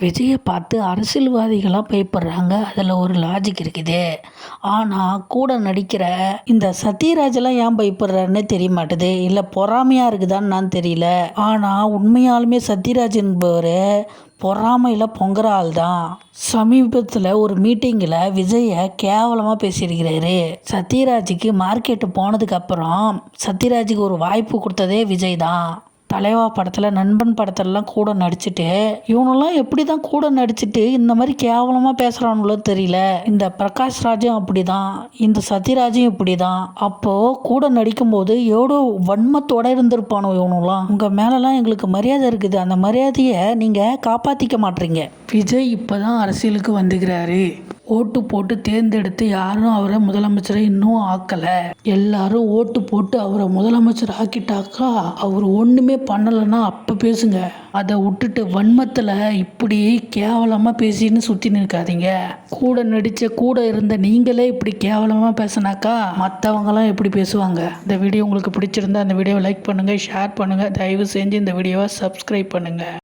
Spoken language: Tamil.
விஜயை பார்த்து அரசியல்வாதிகளாக பயப்படுறாங்க. அதில் ஒரு லாஜிக் இருக்குது. ஆனால் கூட நடிக்கிற இந்த சத்யராஜெல்லாம் ஏன் பயப்படுறாருன்னே தெரிய மாட்டுது. இல்லை பொறாமையாக இருக்குதான்னு நான் தெரியல. ஆனால் உண்மையாலுமே சத்யராஜ் என்பவர் பொறாமையில் பொங்குற ஆள் தான். சமீபத்தில் ஒரு மீட்டிங்கில் விஜயை கேவலமாக பேசியிருக்கிறாரு. சத்யராஜுக்கு மார்க்கெட்டு போனதுக்கப்புறம் சத்யராஜுக்கு ஒரு வாய்ப்பு கொடுத்ததே விஜய் தான். தலைவா படத்தில், நண்பன் படத்துலலாம் கூட நடிச்சுட்டு, இவனெல்லாம் எப்படி தான் கூட நடிச்சுட்டு இந்த மாதிரி கேவலமாக பேசுகிறானுங்களோ தெரியல. இந்த பிரகாஷ் ராஜும் அப்படி தான், இந்த சத்யராஜும் இப்படி தான். அப்போது கூட நடிக்கும்போது எவ்வளோ வன்மத்தோடு இருந்திருப்பானோ இவனுலாம். உங்கள் மேலெலாம் எங்களுக்கு மரியாதை இருக்குது, அந்த மரியாதையை நீங்கள் காப்பாற்றிக்க மாட்டீங்க. விஜய் இப்போ தான் அரசியலுக்கு வந்துக்கிறாரு. ஓட்டு போட்டு தேர்ந்தெடுத்து யாரும் அவரை முதலமைச்சரை இன்னும் ஆக்கலை. எல்லாரும் ஓட்டு போட்டு அவரை முதலமைச்சர் ஆக்கிட்டாக்கா அவர் ஒன்றுமே பண்ணலைன்னா அப்போ பேசுங்க. அதை விட்டுட்டு வன்மத்தில் இப்படி கேவலமாக பேசின்னு சுற்றி நிற்காதீங்க. கூட நடித்த கூட இருந்த நீங்களே இப்படி கேவலமாக பேசினாக்கா மற்றவங்களாம் எப்படி பேசுவாங்க? இந்த வீடியோ உங்களுக்கு பிடிச்சிருந்தா அந்த வீடியோவை லைக் பண்ணுங்கள், ஷேர் பண்ணுங்கள். தயவு செஞ்சு இந்த வீடியோவை சப்ஸ்கிரைப் பண்ணுங்கள்.